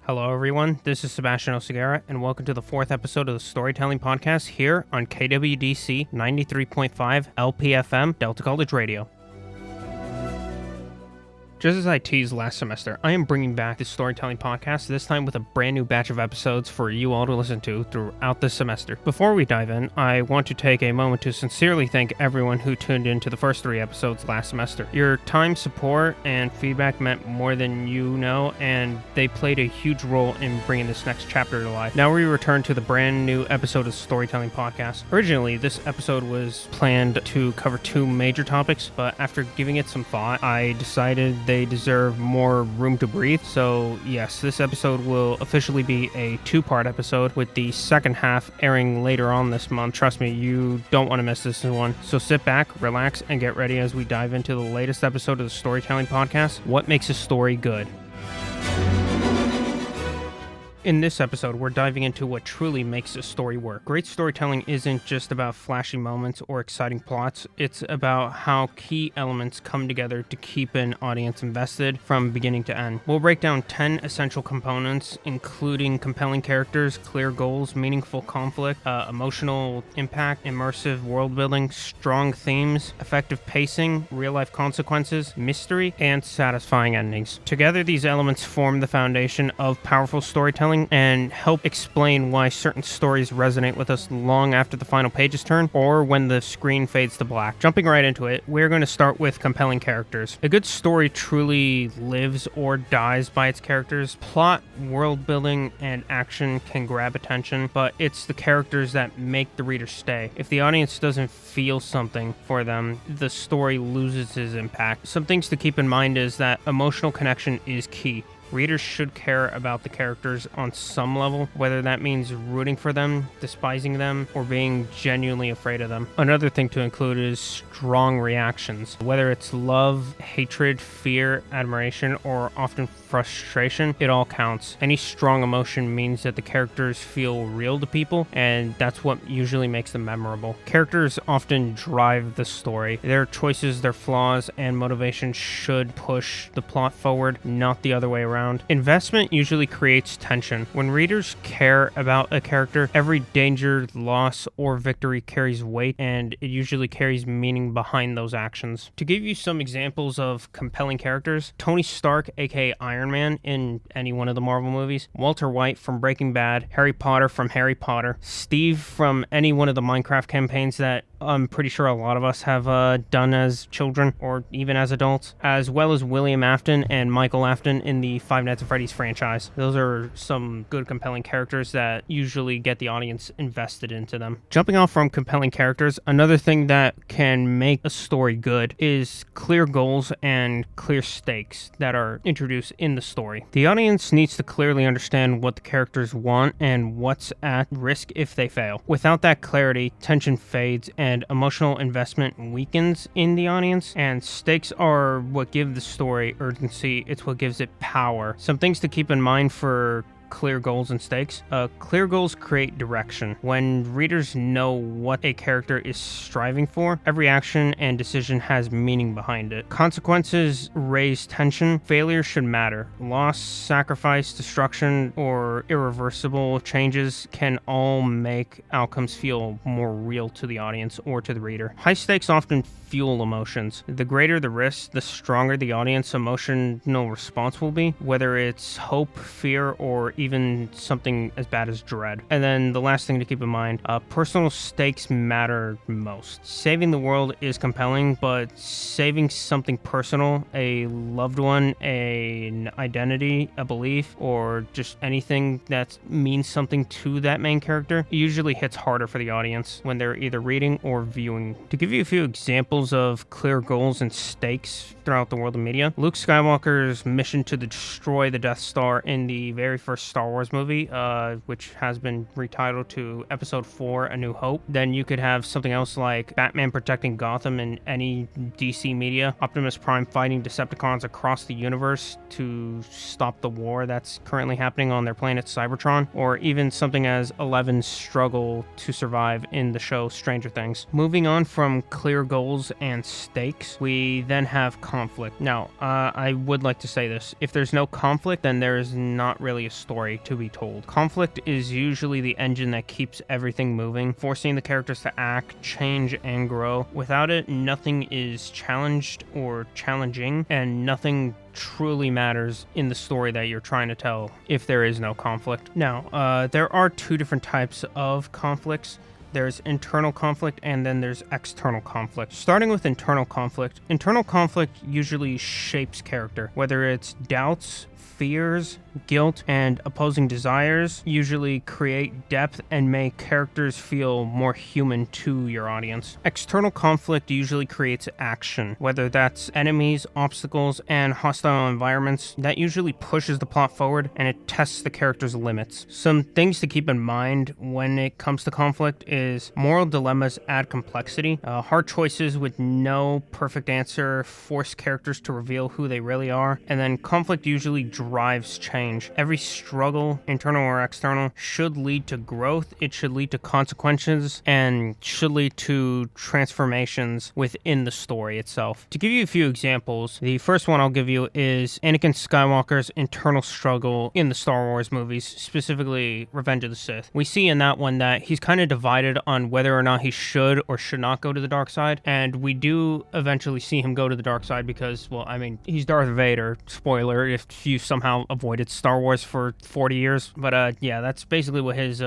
Hello, everyone. This is Sebastian, and welcome to the fourth episode of the Storytelling Podcast here on KWDC 93.5 LPFM Delta College Radio. Just as I teased last semester, I am bringing back the Storytelling Podcast, this time with a brand new batch of episodes for you all to listen to throughout this semester. Before we dive in, I want to take a moment to sincerely thank everyone who tuned in to the first 3 episodes last semester. Your time, support, and feedback meant more than you know, and they played a huge role in bringing this next chapter to life. Now we return to the brand new episode of Storytelling Podcast. Originally, this episode was planned to cover 2 major topics, but after giving it some thought, I decided they deserve more room to breathe. So yes, this episode will officially be a 2-part episode, with the second half airing later on this month. Trust me, you don't want to miss this one. So sit back, relax, and get ready as we dive into the latest episode of the Storytelling Podcast, What Makes a Story Good? In this episode, we're diving into what truly makes a story work. Great storytelling isn't just about flashy moments or exciting plots. It's about how key elements come together to keep an audience invested from beginning to end. We'll break down 10 essential components, including compelling characters, clear goals, meaningful conflict, emotional impact, immersive world building, strong themes, effective pacing, real-life consequences, mystery, and satisfying endings. Together, these elements form the foundation of powerful storytelling and help explain why certain stories resonate with us long after the final pages turn or when the screen fades to black. Jumping right into it, we're going to start with compelling characters. A good story truly lives or dies by its characters. Plot, world building, and action can grab attention, but it's the characters that make the reader stay. If the audience doesn't feel something for them, the story loses its impact. Some things to keep in mind is that emotional connection is key. Readers should care about the characters on some level, whether that means rooting for them, despising them, or being genuinely afraid of them. Another thing to include is strong reactions. Whether it's love, hatred, fear, admiration, or often frustration, it all counts. Any strong emotion means that the characters feel real to people, and that's what usually makes them memorable. Characters often drive the story. Their choices, their flaws, and motivations should push the plot forward, not the other way around. Investment usually creates tension. When readers care about a character, every danger, loss, or victory carries weight, and it usually carries meaning behind those actions. To give you some examples of compelling characters, Tony Stark, aka Iron Man, in any one of the Marvel movies, Walter White from Breaking Bad, Harry Potter from Harry Potter, Steve from any one of the Minecraft campaigns that I'm pretty sure a lot of us have done as children or even as adults, as well as William Afton and Michael Afton in the Five Nights at Freddy's franchise. Those are some good compelling characters that usually get the audience invested into them. Jumping off from compelling characters, another thing that can make a story good is clear goals and clear stakes that are introduced in the story. The audience needs to clearly understand what the characters want and what's at risk if they fail. Without that clarity, tension fades and emotional investment weakens in the audience, and stakes are what give the story urgency. It's what gives it power. Some things to keep in mind for clear goals and stakes. Clear goals create direction. When readers know what a character is striving for, every action and decision has meaning behind it. Consequences raise tension. Failure should matter. Loss, sacrifice, destruction, or irreversible changes can all make outcomes feel more real to the audience or to the reader. High stakes often fuel emotions. The greater the risk, the stronger the audience emotional response will be, whether it's hope, fear, or even something as bad as dread. And then the last thing to keep in mind, personal stakes matter most. Saving the world is compelling, but saving something personal, a loved one, an identity, a belief, or just anything that means something to that main character, usually hits harder for the audience when they're either reading or viewing. To give you a few examples of clear goals and stakes throughout the world of media, Luke Skywalker's mission to destroy the Death Star in the very first Star Wars movie, which has been retitled to Episode 4, A New Hope. Then you could have something else like Batman protecting Gotham in any DC media, Optimus Prime fighting Decepticons across the universe to stop the war that's currently happening on their planet Cybertron, or even something as Eleven's struggle to survive in the show Stranger Things. Moving on from clear goals and stakes, we then have conflict. Now, I would like to say this. If there's no conflict, then there is not really a story story to be told. Conflict is usually the engine that keeps everything moving, forcing the characters to act, change, and grow. Without it, nothing is challenged or challenging, and nothing truly matters in the story that you're trying to tell if there is no conflict. Now, there are two different types of conflicts. There's internal conflict and then there's external conflict. Starting with internal conflict usually shapes character, whether it's doubts, fears, guilt, and opposing desires usually create depth and make characters feel more human to your audience. External conflict usually creates action, whether that's enemies, obstacles, and hostile environments. That usually pushes the plot forward and it tests the character's limits. Some things to keep in mind when it comes to conflict is moral dilemmas add complexity. Hard choices with no perfect answer force characters to reveal who they really are, and then conflict usually drives change. Every struggle, internal or external, should lead to growth, it should lead to consequences, and should lead to transformations within the story itself. To give you a few examples, the first one I'll give you is Anakin Skywalker's internal struggle in the Star Wars movies, specifically Revenge of the Sith. We see in that one that he's kind of divided on whether or not he should or should not go to the dark side, and we do eventually see him go to the dark side because, well, I mean, he's Darth Vader, spoiler, if you somehow avoided Star Wars for 40 years. But yeah, that's basically what his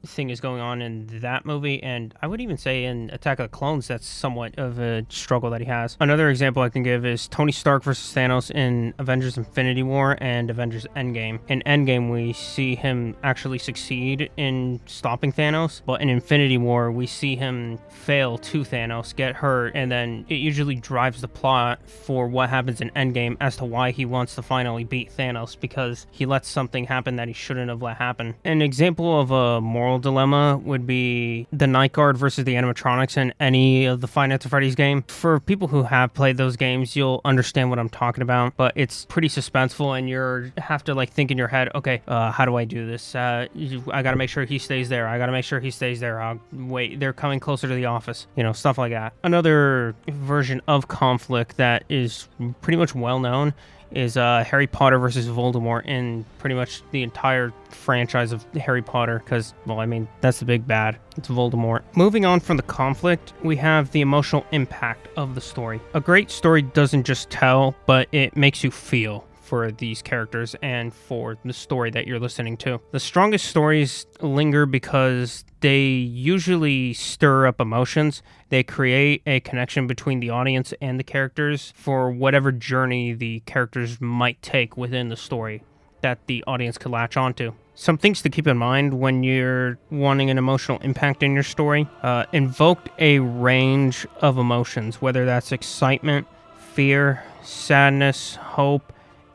thing is going on in that movie, and I would even say in Attack of the Clones that's somewhat of a struggle that he has. Another example I can give is Tony Stark versus Thanos in Avengers Infinity War and Avengers Endgame. In Endgame we see him actually succeed in stopping Thanos, but in Infinity War we see him fail to Thanos, get hurt, and then it usually drives the plot for what happens in Endgame as to why he wants to finally beat Thanos, because he lets something happen that he shouldn't have let happen. An example of a moral dilemma would be the Night Guard versus the animatronics in any of the Five Nights at Freddy's game. For people who have played those games, you'll understand what I'm talking about, but it's pretty suspenseful and you have to like think in your head, okay, how do I do this? I gotta make sure he stays there. I gotta make sure he stays there. Wait, they're coming closer to the office. You know, stuff like that. Another version of conflict that is pretty much well known is Harry Potter versus Voldemort in pretty much the entire franchise of Harry Potter, because, well, I mean, that's the big bad. It's Voldemort. Moving on from the conflict, we have the emotional impact of the story. A great story doesn't just tell, but it makes you feel for these characters and for the story that you're listening to. The strongest stories linger because they usually stir up emotions. They create a connection between the audience and the characters for whatever journey the characters might take within the story that the audience could latch onto. Some things to keep in mind when you're wanting an emotional impact in your story. Invoke a range of emotions, whether that's excitement, fear, sadness, hope,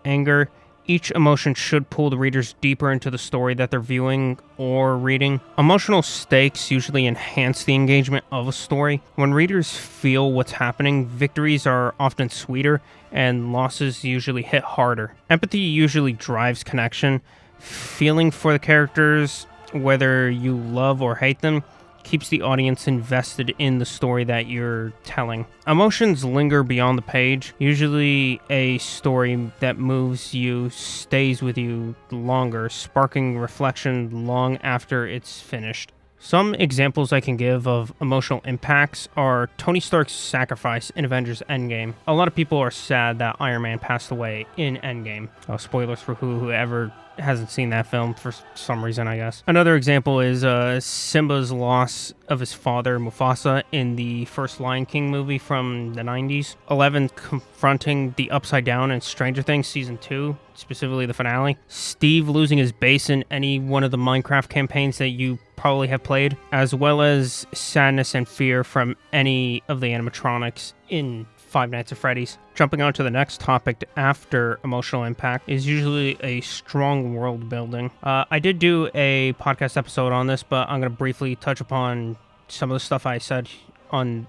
anger. Each emotion should pull the readers deeper into the story that they're viewing or reading. Emotional stakes usually enhance the engagement of a story. When readers feel what's happening, victories are often sweeter and losses usually hit harder. Empathy usually drives connection. Feeling for the characters, whether you love or hate them, keeps the audience invested in the story that you're telling. Emotions linger beyond the page. Usually a story that moves you stays with you longer, sparking reflection long after it's finished. Some examples I can give of emotional impacts are Tony Stark's sacrifice in Avengers Endgame. A lot of people are sad that Iron Man passed away in Endgame. Spoilers for whoever hasn't seen that film for some reason, I guess. Another example is Simba's loss of his father, Mufasa, in the first Lion King movie from the 90s. Eleven confronting the Upside Down in Stranger Things Season 2, specifically the finale. Steve losing his base in any one of the Minecraft campaigns that you probably have played, as well as sadness and fear from any of the animatronics in Five Nights at Freddy's. Jumping on to the next topic after emotional impact is usually a strong world building. I did do a podcast episode on this, but I'm going to briefly touch upon some of the stuff I said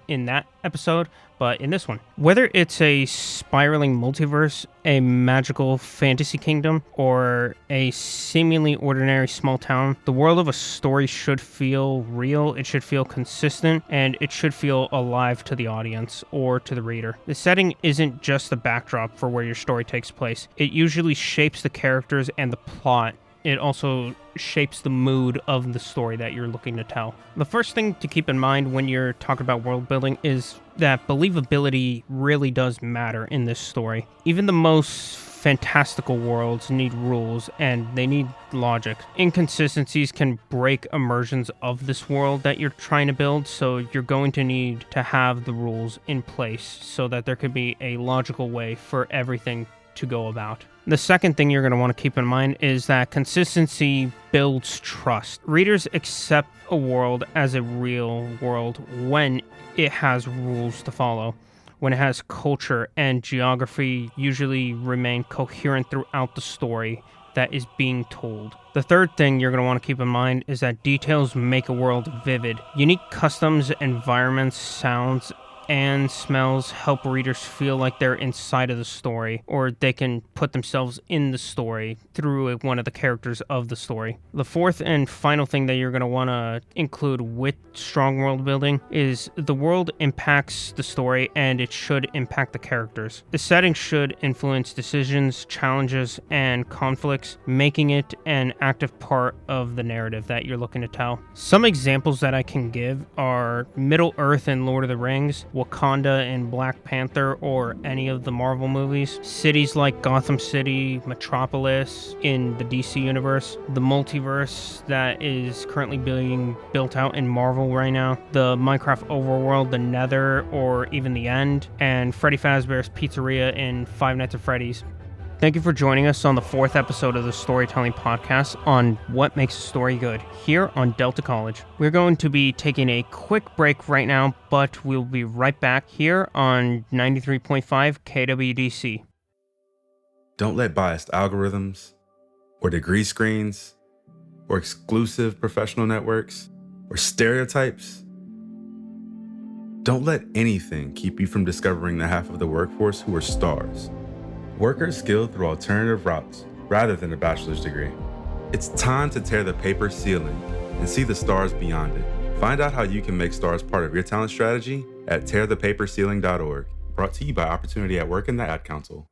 in that episode, but in this one. Whether it's a spiraling multiverse, a magical fantasy kingdom, or a seemingly ordinary small town, the world of a story should feel real, it should feel consistent, and it should feel alive to the audience or to the reader. The setting isn't just the backdrop for where your story takes place. It usually shapes the characters and the plot it also shapes the mood of the story that you're looking to tell. The first thing to keep in mind when you're talking about world building is that believability really does matter in this story. Even the most fantastical worlds need rules and they need logic. Inconsistencies can break immersions of this world that you're trying to build, so you're going to need to have the rules in place so that there could be a logical way for everything to go about. The second thing you're going to want to keep in mind is that consistency builds trust. Readers accept a world as a real world when it has rules to follow. When it has culture and geography usually remain coherent throughout the story that is being told. The third thing you're going to want to keep in mind is that details make a world vivid. Unique customs, environments, sounds, and smells help readers feel like they're inside of the story, or they can put themselves in the story through one of the characters of the story. The fourth and final thing that you're going to want to include with strong world building is the world impacts the story and it should impact the characters. The setting should influence decisions, challenges, and conflicts, making it an active part of the narrative that you're looking to tell. Some examples that I can give are Middle-earth in Lord of the Rings, Wakanda in Black Panther or any of the Marvel movies, cities like Gotham City, Metropolis in the DC universe, the multiverse that is currently being built out in Marvel right now, the Minecraft overworld, the Nether, or even the End, and Freddy Fazbear's Pizzeria in Five Nights at Freddy's. Thank you for joining us on the fourth episode of the Storytelling Podcast on what makes a story good here on Delta College. We're going to be taking a quick break right now, but we'll be right back here on 93.5 KWDC. Don't let biased algorithms, or degree screens, or exclusive professional networks, or stereotypes. Don't let anything keep you from discovering the half of the workforce who are stars. Workers skilled through alternative routes rather than a bachelor's degree. It's time to tear the paper ceiling and see the stars beyond it. Find out how you can make stars part of your talent strategy at tearthepaperceiling.org. Brought to you by Opportunity at Work and the Ad Council.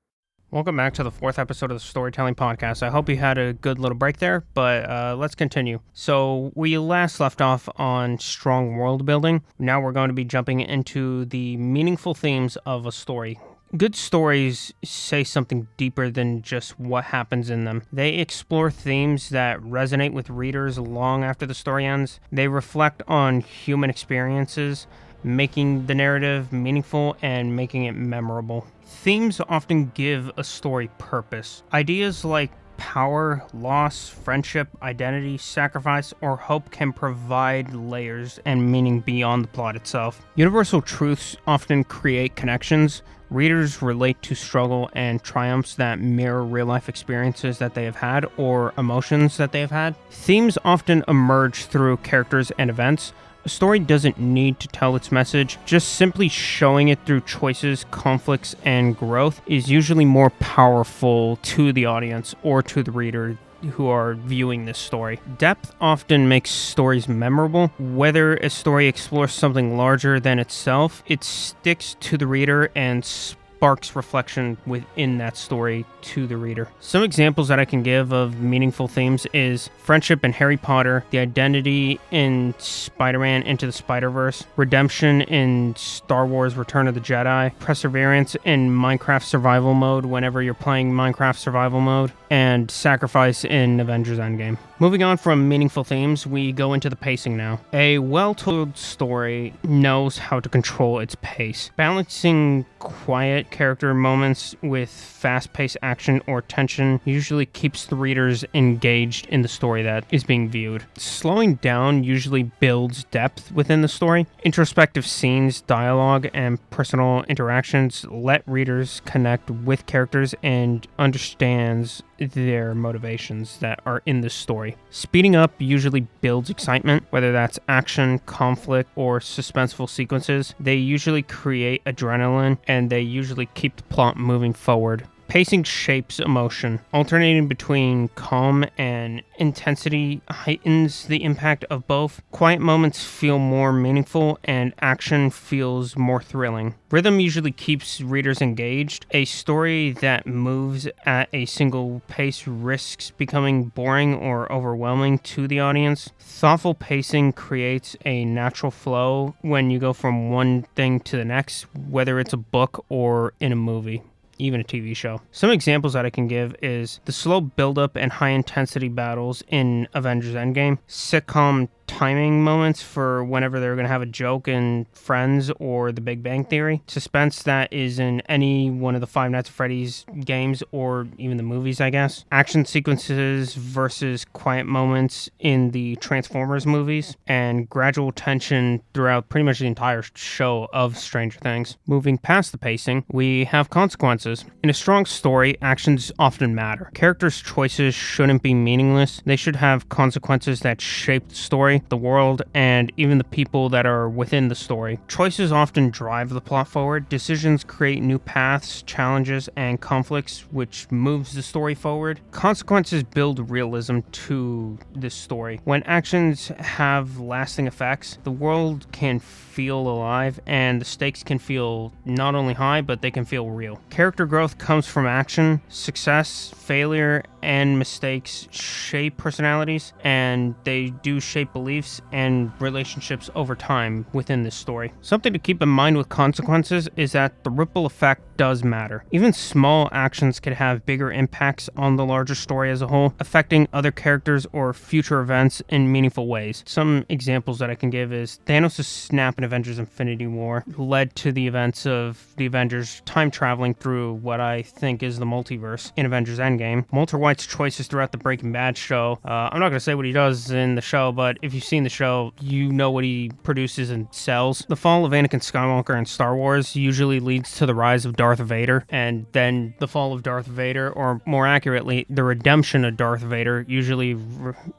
Welcome back to the fourth episode of the Storytelling Podcast. I hope you had a good little break there, but let's continue. So we last left off on strong world building. Now we're going to be jumping into the meaningful themes of a story. Good stories say something deeper than just what happens in them. They explore themes that resonate with readers long after the story ends. They reflect on human experiences, making the narrative meaningful and making it memorable. Themes often give a story purpose. Ideas like power, loss, friendship, identity, sacrifice, or hope can provide layers and meaning beyond the plot itself. Universal truths often create connections. Readers relate to struggle and triumphs that mirror real-life experiences that they have had or emotions that they have had. Themes often emerge through characters and events. A story doesn't need to tell its message. Just simply showing it through choices, conflicts, and growth is usually more powerful to the audience or to the reader who are viewing this story. Depth often makes stories memorable. Whether a story explores something larger than itself, it sticks to the reader and sparks reflection within that story to the reader. Some examples that I can give of meaningful themes is friendship in Harry Potter, the identity in Spider-Man Into the Spider-Verse, redemption in Star Wars Return of the Jedi, perseverance in Minecraft survival mode whenever you're playing Minecraft survival mode, and sacrifice in Avengers Endgame. Moving on from meaningful themes, we go into the pacing now. A well-told story knows how to control its pace. Balancing quiet character moments with fast-paced action or tension usually keeps the readers engaged in the story that is being viewed. Slowing down usually builds depth within the story. Introspective scenes, dialogue, and personal interactions let readers connect with characters and understands their motivations that are in the story. Speeding up usually builds excitement, whether that's action, conflict, or suspenseful sequences. They usually create adrenaline, and they usually keep the plot moving forward. Pacing shapes emotion. Alternating between calm and intensity heightens the impact of both. Quiet moments feel more meaningful and action feels more thrilling. Rhythm usually keeps readers engaged. A story that moves at a single pace risks becoming boring or overwhelming to the audience. Thoughtful pacing creates a natural flow when you go from one thing to the next, whether it's a book or in a movie, even a TV show. Some examples that I can give is the slow buildup and high intensity battles in Avengers Endgame, sitcom timing moments for whenever they're going to have a joke in Friends or The Big Bang Theory, suspense that is in any one of the Five Nights at Freddy's games or even the movies, I guess, action sequences versus quiet moments in the Transformers movies, and gradual tension throughout pretty much the entire show of Stranger Things. Moving past the pacing, we have consequences. In a strong story, actions often matter. Characters' choices shouldn't be meaningless. They should have consequences that shape the story, the world, and even the people that are within the story. Choices often drive the plot forward. Decisions create new paths, challenges, and conflicts, which moves the story forward. Consequences build realism to this story. When actions have lasting effects, the world can feel alive, and the stakes can feel not only high, but they can feel real. Character growth comes from action. Success, failure, and mistakes shape personalities, and they do shape beliefs and relationships over time within this story. Something to keep in mind with consequences is that the ripple effect does matter. Even small actions could have bigger impacts on the larger story as a whole, affecting other characters or future events in meaningful ways. Some examples that I can give is Thanos' snap in Avengers Infinity War led to the events of the Avengers time traveling through what I think is the multiverse in Avengers Endgame. Walter White's choices throughout the Breaking Bad show. I'm not going to say what he does in the show, but if you've seen the show, you know what he produces and sells. The fall of Anakin Skywalker in Star Wars usually leads to the rise of Darth Vader, and then the fall of Darth Vader, or more accurately, the redemption of Darth Vader, usually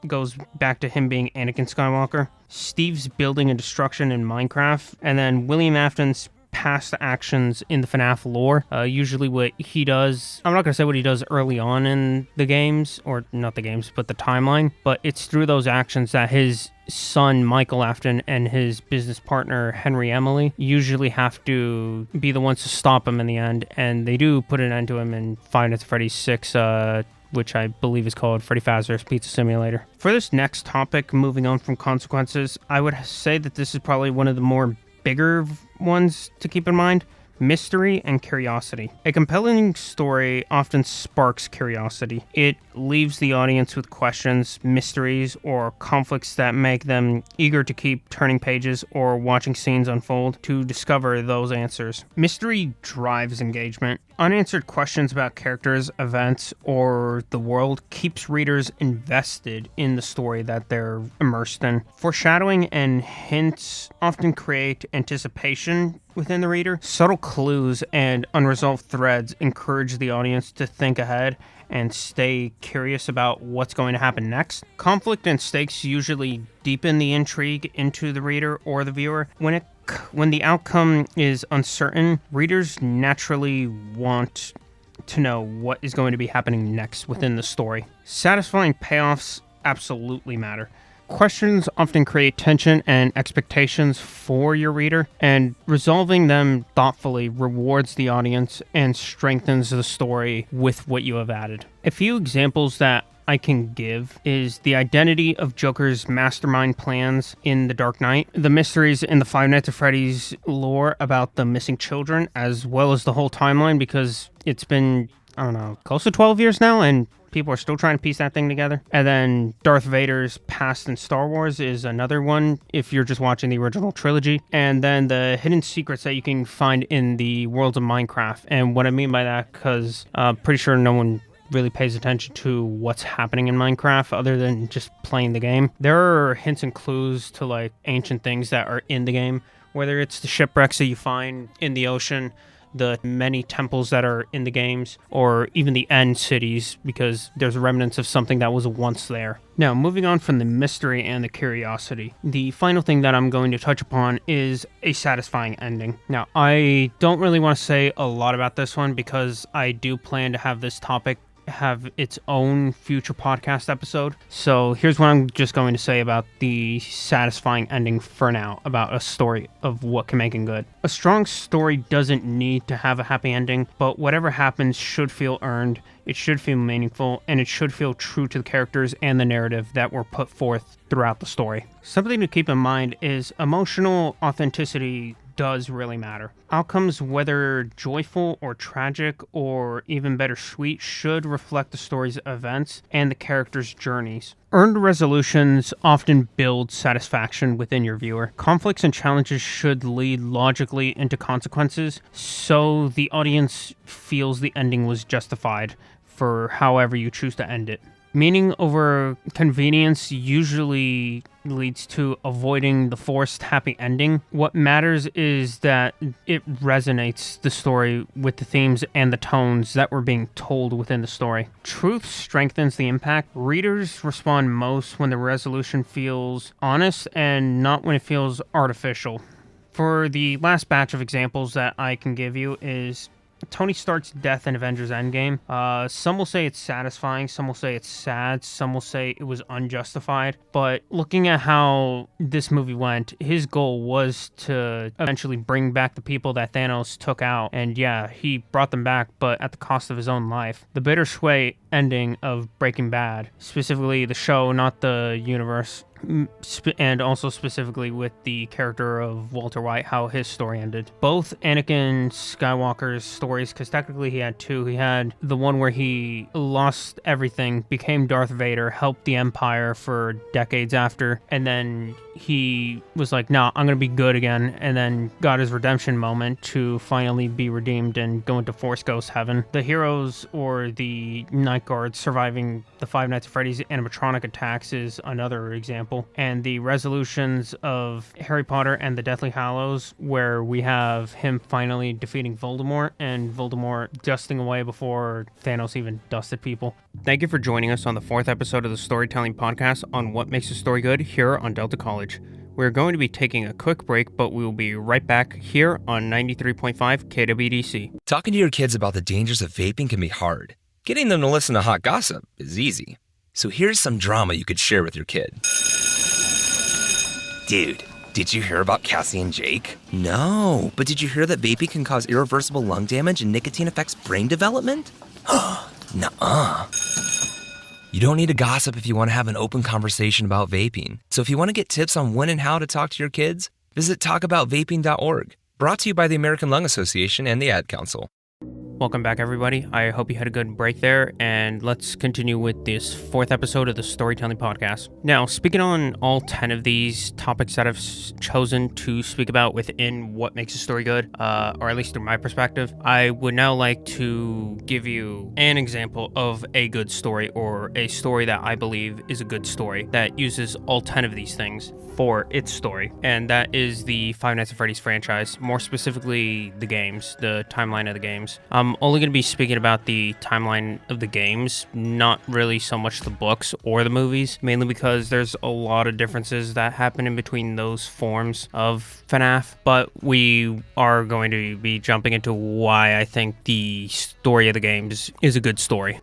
goes back to him being Anakin Skywalker. Steve's building and destruction in Minecraft, and then William Afton's past actions in the FNAF lore. Usually what he does, I'm not going to say what he does early on in the games, or not the games, but the timeline, but it's through those actions that his son Michael Afton and his business partner Henry Emily usually have to be the ones to stop him in the end, and they do put an end to him in Five Nights at Freddy's 6, which I believe is called Freddy Fazbear's Pizza Simulator. For this next topic, moving on from consequences, I would say that this is probably one of the more bigger ones to keep in mind: mystery and curiosity. A compelling story often sparks curiosity. It leaves the audience with questions, mysteries, or conflicts that make them eager to keep turning pages or watching scenes unfold to discover those answers. Mystery drives engagement. Unanswered questions about characters, events, or the world keeps readers invested in the story that they're immersed in. Foreshadowing and hints often create anticipation within the reader. Subtle clues and unresolved threads encourage the audience to think ahead and stay curious about what's going to happen next. Conflict and stakes usually deepen the intrigue into the reader or the viewer. When the outcome is uncertain, readers naturally want to know what is going to be happening next within the story. Satisfying payoffs absolutely matter. Questions often create tension and expectations for your reader, and resolving them thoughtfully rewards the audience and strengthens the story with what you have added. A few examples that I can give is the identity of Joker's mastermind plans in The Dark Knight, the mysteries in the Five Nights at Freddy's lore about the missing children, as well as the whole timeline, because it's been, I don't know, close to 12 years now, and people are still trying to piece that thing together. And then Darth Vader's past in Star Wars is another one, if you're just watching the original trilogy. And then the hidden secrets that you can find in the worlds of Minecraft. And what I mean by that, because I'm pretty sure no one really pays attention to what's happening in Minecraft other than just playing the game. There are hints and clues to like ancient things that are in the game, whether it's the shipwrecks that you find in the ocean, the many temples that are in the games, or even the end cities, because there's remnants of something that was once there. Now, moving on from the mystery and the curiosity, the final thing that I'm going to touch upon is a satisfying ending. Now, I don't really want to say a lot about this one because I do plan to have this topic have its own future podcast episode. So here's what I'm just going to say about the satisfying ending for now, about a story of what can make it good. A strong story doesn't need to have a happy ending, but whatever happens should feel earned, it should feel meaningful, and it should feel true to the characters and the narrative that were put forth throughout the story. Something to keep in mind is emotional authenticity does really matter. Outcomes, whether joyful or tragic or even bittersweet, should reflect the story's events and the characters' journeys. Earned resolutions often build satisfaction within your viewer. Conflicts and challenges should lead logically into consequences, so the audience feels the ending was justified for however you choose to end it. Meaning over convenience usually leads to avoiding the forced happy ending. What matters is that it resonates the story with the themes and the tones that were being told within the story. Truth strengthens the impact. Readers respond most when the resolution feels honest and not when it feels artificial. For the last batch of examples that I can give you is Tony Stark's death in Avengers Endgame. Some will say it's satisfying, some will say it's sad, some will say it was unjustified. But looking at how this movie went, his goal was to eventually bring back the people that Thanos took out. And yeah, he brought them back, but at the cost of his own life. The bittersweet ending of Breaking Bad, specifically the show, not the universe, and also specifically with the character of Walter White, how his story ended. Both Anakin Skywalker's stories, because technically he had two. He had the one where he lost everything, became Darth Vader, helped the Empire for decades after, and then he was like, nah, I'm gonna be good again, and then got his redemption moment to finally be redeemed and go into Force Ghost heaven. The heroes or the Night Guards surviving the Five Nights at Freddy's animatronic attacks is another example. And the resolutions of Harry Potter and the Deathly Hallows, where we have him finally defeating Voldemort and Voldemort dusting away before Thanos even dusted people. Thank you for joining us on the 4th episode of the Storytelling Podcast on What Makes a Story Good here on Delta College. We're going to be taking a quick break, but we will be right back here on 93.5 KWDC. Talking to your kids about the dangers of vaping can be hard. Getting them to listen to hot gossip is easy. So here's some drama you could share with your kid. Dude, did you hear about Cassie and Jake? No, but did you hear that vaping can cause irreversible lung damage and nicotine affects brain development? Nuh-uh. You don't need to gossip if you want to have an open conversation about vaping. So if you want to get tips on when and how to talk to your kids, visit talkaboutvaping.org. Brought to you by the American Lung Association and the Ad Council. Welcome back, everybody. I hope you had a good break there, and let's continue with this 4th episode of the Storytelling Podcast. Now, speaking on all 10 of these topics that I've chosen to speak about within What Makes a Story Good, or at least through my perspective, I would now like to give you an example of a good story, or a story that I believe is a good story that uses all 10 of these things for its story, and that is the Five Nights at Freddy's franchise, more specifically the games, the timeline of the games. I'm only going to be speaking about the timeline of the games, not really so much the books or the movies, mainly because there's a lot of differences that happen in between those forms of FNAF, but we are going to be jumping into why I think the story of the games is a good story.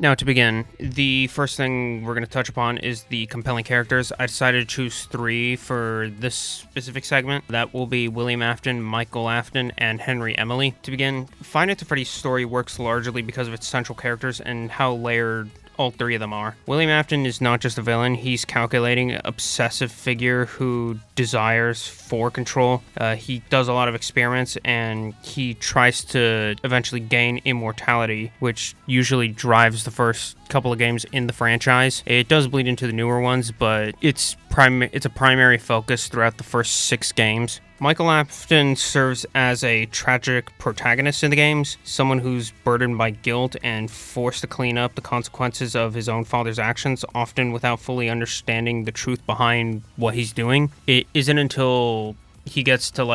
Now, to begin, the first thing we're going to touch upon is the compelling characters. I decided to choose 3 for this specific segment. That will be William Afton, Michael Afton, and Henry Emily. To begin, Five Nights at Freddy's story works largely because of its central characters and how layered all 3 of them are. William Afton is not just a villain, he's calculating, obsessive figure who desires for control. He does a lot of experiments and he tries to eventually gain immortality, which usually drives the first couple of games in the franchise. It does bleed into the newer ones, but it's a primary focus throughout the first 6 games. Michael Afton serves as a tragic protagonist in the games, someone who's burdened by guilt and forced to clean up the consequences of his own father's actions, often without fully understanding the truth behind what he's doing. It isn't until he gets to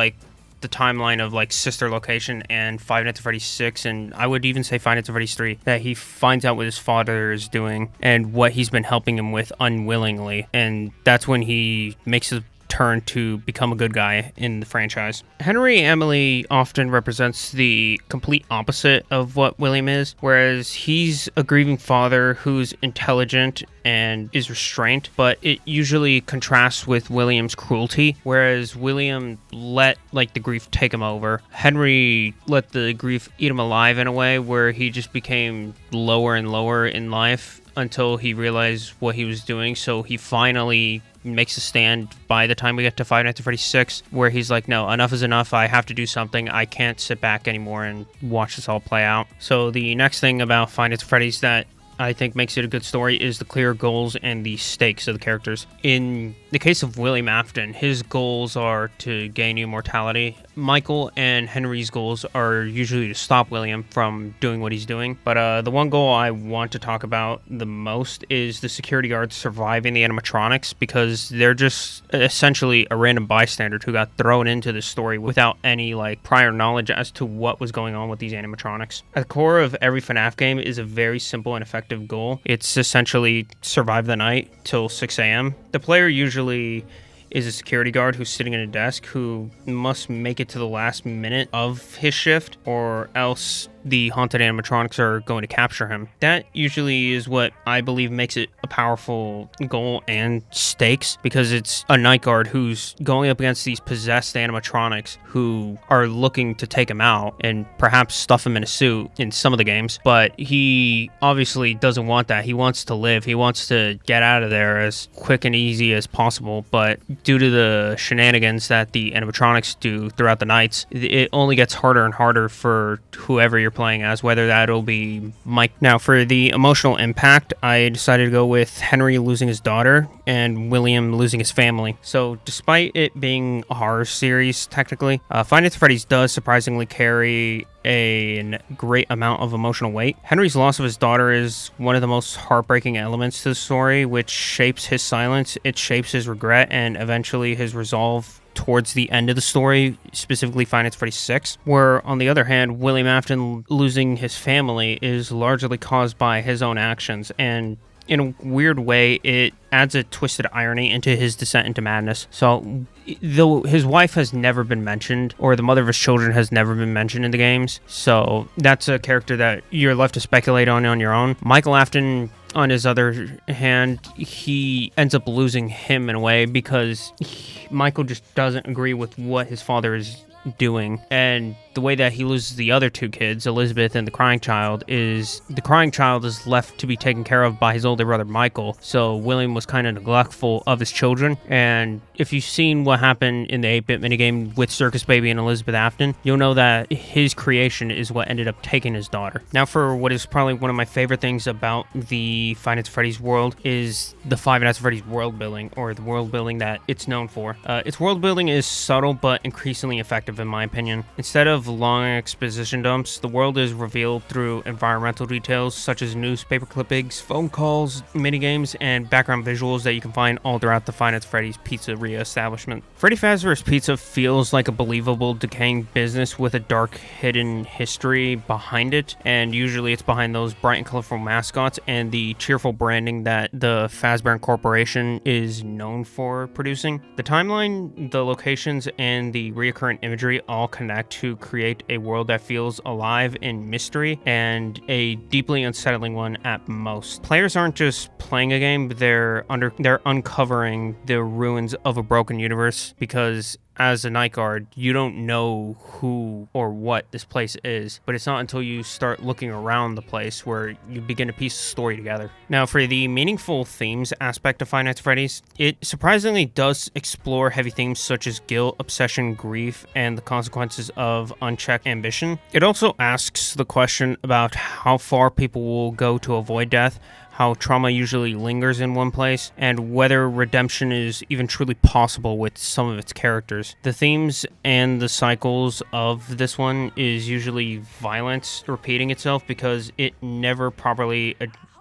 the timeline of like Sister Location and Five Nights at Freddy's 6, and I would even say Five Nights at Freddy's 3, that he finds out what his father is doing and what he's been helping him with unwillingly, and that's when he makes a turn to become a good guy in the franchise. Henry Emily often represents the complete opposite of what William is, whereas he's a grieving father who's intelligent and is restrained, but it usually contrasts with William's cruelty, whereas William let the grief take him over. Henry let the grief eat him alive in a way where he just became lower and lower in life until he realized what he was doing, so he finally makes a stand by the time we get to Five Nights at Freddy's 6, where he's like, no, enough is enough, I have to do something, I can't sit back anymore and watch this all play out. So the next thing about Five Nights at Freddy's that I think makes it a good story is the clear goals and the stakes of the characters. In the case of William Afton, his goals are to gain immortality. Michael and Henry's goals are usually to stop William from doing what he's doing. But the one goal I want to talk about the most is the security guards surviving the animatronics, because they're just essentially a random bystander who got thrown into the story without any prior knowledge as to what was going on with these animatronics. At the core of every FNAF game is a very simple and effective goal. It's essentially survive the night till 6 a.m. The player usually is a security guard who's sitting at a desk who must make it to the last minute of his shift, or else the haunted animatronics are going to capture him. That usually is what I believe makes it a powerful goal and stakes, because it's a night guard who's going up against these possessed animatronics who are looking to take him out and perhaps stuff him in a suit in some of the games, but he obviously doesn't want that. He wants to live. He wants to get out of there as quick and easy as possible, but due to the shenanigans that the animatronics do throughout the nights, it only gets harder and harder for whoever you're playing as, whether that'll be Mike. Now, for the emotional impact, I decided to go with Henry losing his daughter and William losing his family. So despite it being a horror series, technically, Five Nights at Freddy's does surprisingly carry a great amount of emotional weight. Henry's loss of his daughter is one of the most heartbreaking elements to the story, which shapes his silence, it shapes his regret, and eventually his resolve towards the end of the story, specifically Five Nights at Freddy's 6, where, on the other hand, William Afton losing his family is largely caused by his own actions, and in a weird way, it adds a twisted irony into his descent into madness. So, though his wife has never been mentioned, or the mother of his children has never been mentioned in the games, so that's a character that you're left to speculate on your own. Michael Afton, on his other hand, he ends up losing him in a way because Michael just doesn't agree with what his father is doing, and the way that he loses the other two kids, Elizabeth and the crying child, is left to be taken care of by his older brother Michael. So William was kind of neglectful of his children, and if you've seen what happened in the 8-bit minigame with Circus Baby and Elizabeth Afton, you'll know that his creation is what ended up taking his daughter. Now, for what is probably one of my favorite things about the Five Nights at Freddy's world is the Five Nights at Freddy's world building, or the world building that it's known for. Its world building is subtle but increasingly effective, in my opinion. Instead of long exposition dumps, the world is revealed through environmental details such as newspaper clippings, phone calls, minigames, and background visuals that you can find all throughout the Five Nights at Freddy's Pizzeria establishment. Freddy Fazbear's Pizza feels like a believable, decaying business with a dark, hidden history behind it, and usually it's behind those bright and colorful mascots and the cheerful branding that the Fazbear Corporation is known for producing. The timeline, the locations, and the recurrent imagery all connect to create a world that feels alive in mystery and a deeply unsettling one at most. Players aren't just playing a game, but they're uncovering the ruins of a broken universe, because as a night guard, you don't know who or what this place is, but it's not until you start looking around the place where you begin to piece the story together. Now, for the meaningful themes aspect of Five Nights at Freddy's, it surprisingly does explore heavy themes such as guilt, obsession, grief, and the consequences of unchecked ambition. It also asks the question about how far people will go to avoid death, how trauma usually lingers in one place, and whether redemption is even truly possible with some of its characters. The themes and the cycles of this one is usually violence repeating itself, because it never properly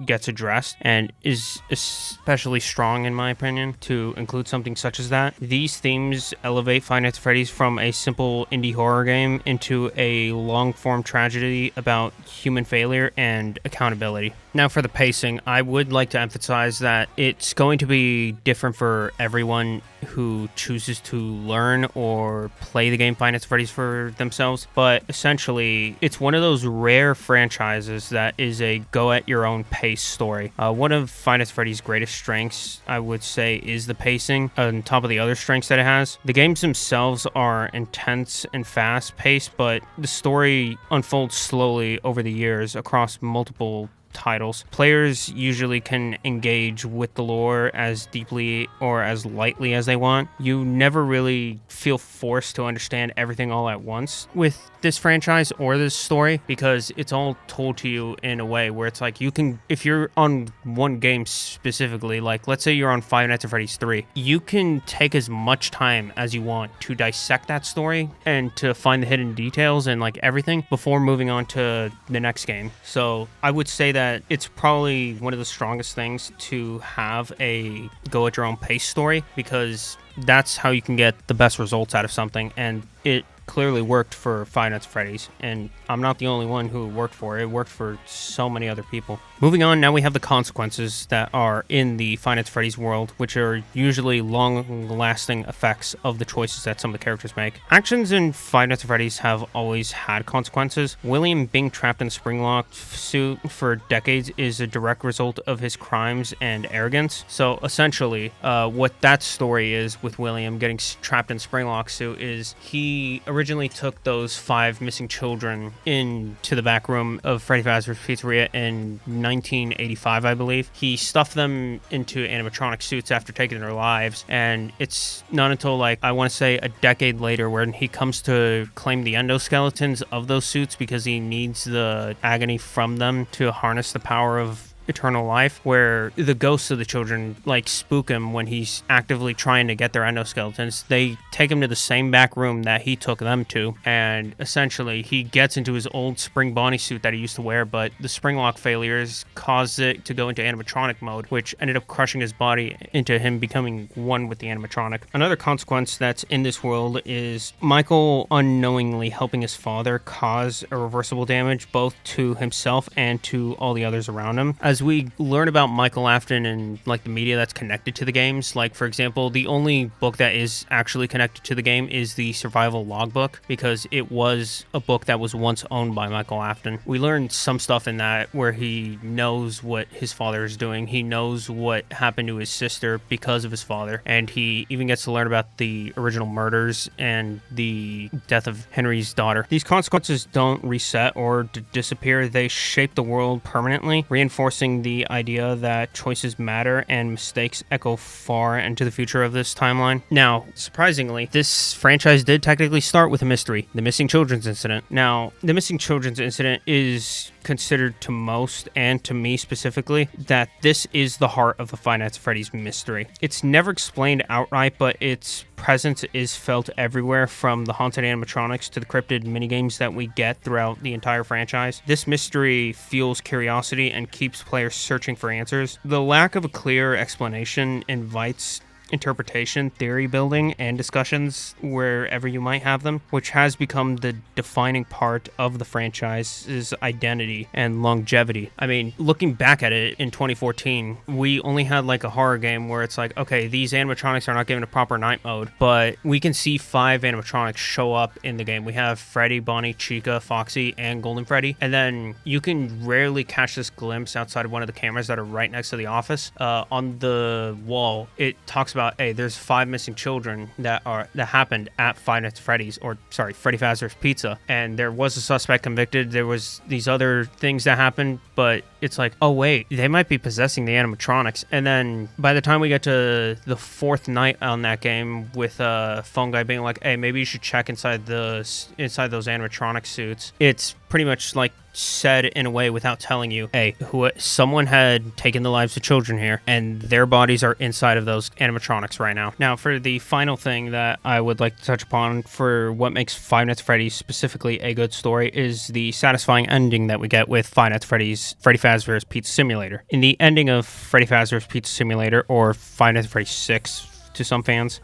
gets addressed and is especially strong, in my opinion, to include something such as that. These themes elevate Five Nights at Freddy's from a simple indie horror game into a long-form tragedy about human failure and accountability. Now, for the pacing, I would like to emphasize that it's going to be different for everyone who chooses to learn or play the game Five Nights at Freddy's for themselves, but essentially, it's one of those rare franchises that is a go-at-your-own-pace story. One of Five Nights at Freddy's greatest strengths, I would say, is the pacing, on top of the other strengths that it has. The games themselves are intense and fast-paced, but the story unfolds slowly over the years across multiple titles. Players usually can engage with the lore as deeply or as lightly as they want. You never really feel forced to understand everything all at once with this franchise or this story, because it's all told to you in a way where it's like you can, if you're on one game specifically, like let's say you're on Five Nights at Freddy's 3, you can take as much time as you want to dissect that story and to find the hidden details and like everything before moving on to the next game. So I would say that it's probably one of the strongest things to have a go at your own pace story, because that's how you can get the best results out of something, and it clearly worked for Five Nights at Freddy's, and I'm not the only one who worked for it. It worked for so many other people. Moving on, now we have the consequences that are in the Five Nights at Freddy's world, which are usually long-lasting effects of the choices that some of the characters make. Actions in Five Nights at Freddy's have always had consequences. William being trapped in a spring-lock suit for decades is a direct result of his crimes and arrogance. So essentially, what that story is with William getting trapped in a spring-lock suit is he originally took those 5 missing children into the back room of Freddy Fazbear's Pizzeria in 1985, I believe. He stuffed them into animatronic suits after taking their lives, and it's not until, like, I want to say a decade later when he comes to claim the endoskeletons of those suits because he needs the agony from them to harness the power of eternal life, where the ghosts of the children like spook him when he's actively trying to get their endoskeletons. They take him to the same back room that he took them to, and essentially he gets into his old spring Bonnie suit that he used to wear, but the spring lock failures caused it to go into animatronic mode, which ended up crushing his body into him becoming one with the animatronic. Another consequence that's in this world is Michael unknowingly helping his father cause irreversible damage both to himself and to all the others around him. As we learn about Michael Afton and like the media that's connected to the games, like for example, the only book that is actually connected to the game is the Survival Logbook, because it was a book that was once owned by Michael Afton. We learned some stuff in that where he knows what his father is doing. He knows what happened to his sister because of his father, and he even gets to learn about the original murders and the death of Henry's daughter. These consequences don't reset or disappear. They shape the world permanently, reinforcing the idea that choices matter and mistakes echo far into the future of this timeline. Now, surprisingly, this franchise did technically start with a mystery, the missing children's incident. Now, the missing children's incident is considered to most, and to me specifically, that this is the heart of the Five Nights at Freddy's mystery. It's never explained outright, but its presence is felt everywhere, from the haunted animatronics to the cryptid minigames that we get throughout the entire franchise. This mystery fuels curiosity and keeps players searching for answers. The lack of a clear explanation invites interpretation, theory building, and discussions wherever you might have them, which has become the defining part of the franchise's identity and longevity. I mean, looking back at it in 2014, we only had like a horror game where it's like, okay, these animatronics are not given a proper night mode, but we can see 5 animatronics show up in the game. We have Freddy, Bonnie, Chica, Foxy, and Golden Freddy, and then you can rarely catch this glimpse outside of one of the cameras that are right next to the office. On the wall, it talks about, hey, there's 5 missing children that happened at Five Nights at Freddy's, or sorry, Freddy Fazbear's Pizza, and there was a suspect convicted. There was these other things that happened, but it's like, oh wait, they might be possessing the animatronics. And then by the time we get to the 4th night on that game, with a phone guy being like, hey, maybe you should check inside those animatronic suits, it's pretty much like said in a way without telling you, hey, someone had taken the lives of children here, and their bodies are inside of those animatronics right now. Now, for the final thing that I would like to touch upon for what makes Five Nights at Freddy's specifically a good story is the satisfying ending that we get with Five Nights at Freddy's Freddy Fazbear's Pizza Simulator. In the ending of Freddy Fazbear's Pizza Simulator, or Five Nights at Freddy's 6, to some fans,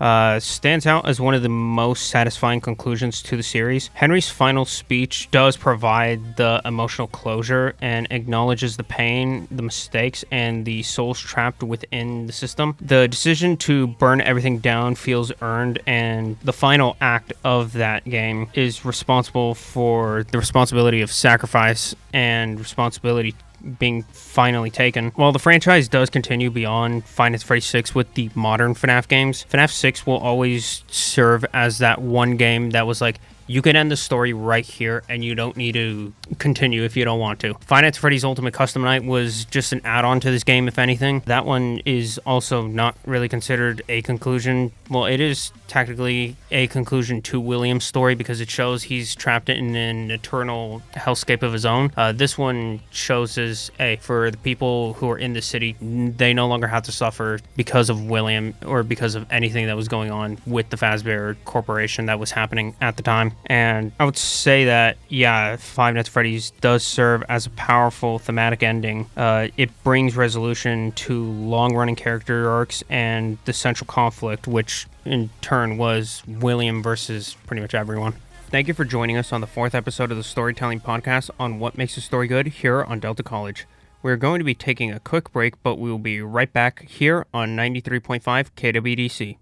stands out as one of the most satisfying conclusions to the series. Henry's final speech does provide the emotional closure and acknowledges the pain, the mistakes, and the souls trapped within the system. The decision to burn everything down feels earned, and the final act of that game is responsible for the responsibility of sacrifice and responsibility being finally taken. While the franchise does continue beyond Five Nights at Freddy's 6 with the modern FNAF games, FNAF 6 will always serve as that one game that was like, you can end the story right here and you don't need to continue if you don't want to. Five Nights at Freddy's Ultimate Custom Night was just an add-on to this game, if anything. That one is also not really considered a conclusion. Well, it is technically a conclusion to William's story because it shows he's trapped in an eternal hellscape of his own. This one shows as, hey, for the people who are in the city, they no longer have to suffer because of William or because of anything that was going on with the Fazbear Corporation that was happening at the time. And I would say that, yeah, Five Nights at Freddy's does serve as a powerful thematic ending. It brings resolution to long-running character arcs and the central conflict, which in turn was William versus pretty much everyone. Thank you for joining us on the 4th episode of the Storytelling Podcast on What Makes a Story Good here on Delta College. We're going to be taking a quick break, but we will be right back here on 93.5 KWDC.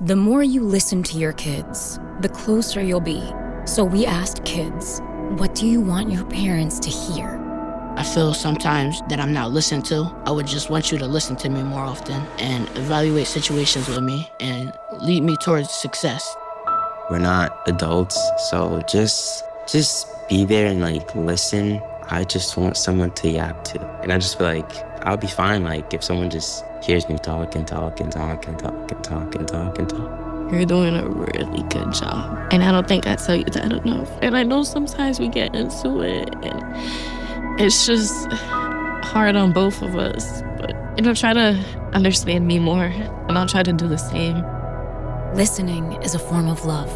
The more you listen to your kids, the closer you'll be. So we asked kids, what do you want your parents to hear? I feel sometimes that I'm not listened to. I would just want you to listen to me more often and evaluate situations with me and lead me towards success. We're not adults, so just be there and listen. I just want someone to yap to. And I just feel like I'll be fine if someone just hears me talk and talk and talk and talk and talk and talk and talk. You're doing a really good job. And I don't think I tell you that enough. And I know sometimes we get into it and it's just hard on both of us. But, try to understand me more and I'll try to do the same. Listening is a form of love.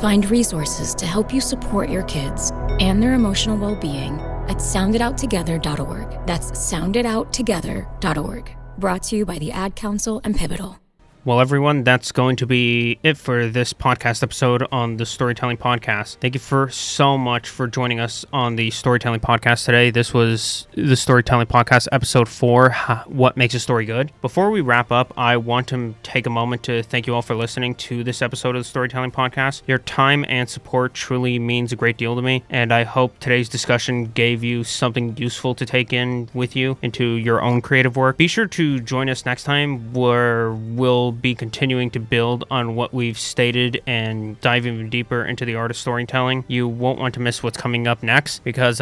Find resources to help you support your kids and their emotional well-being at sounditouttogether.org. That's sounditouttogether.org. Brought to you by the Ad Council and Pivotal. Well, everyone, that's going to be it for this podcast episode on the Storytelling Podcast. Thank you so much for joining us on the Storytelling Podcast today. This was the Storytelling Podcast, episode 4, What Makes a Story Good. Before we wrap up, I want to take a moment to thank you all for listening to this episode of the Storytelling Podcast. Your time and support truly means a great deal to me, and I hope today's discussion gave you something useful to take in with you into your own creative work. Be sure to join us next time where we'll be continuing to build on what we've stated and dive even deeper into the art of storytelling. You won't want to miss what's coming up next because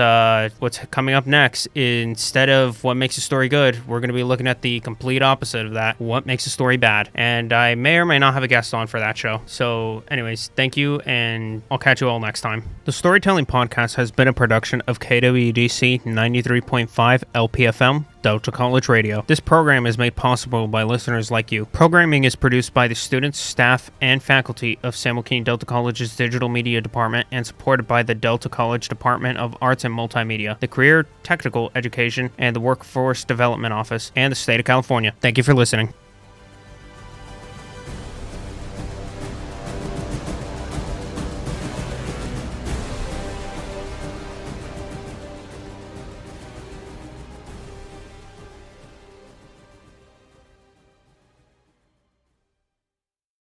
what's coming up next, instead of what makes a story good, we're going to be looking at the complete opposite of that, what makes a story bad. And I may or may not have a guest on for that show. So anyways, thank you, and I'll catch you all next time. The Storytelling Podcast has been a production of KWDC 93.5 LPFM, Delta College Radio. This program is made possible by listeners like you. Programming is produced by the students, staff, and faculty of Samuel Keene Delta College's Digital Media Department and supported by the Delta College Department of Arts and Multimedia, the Career Technical Education, and the Workforce Development Office, and the State of California. Thank you for listening.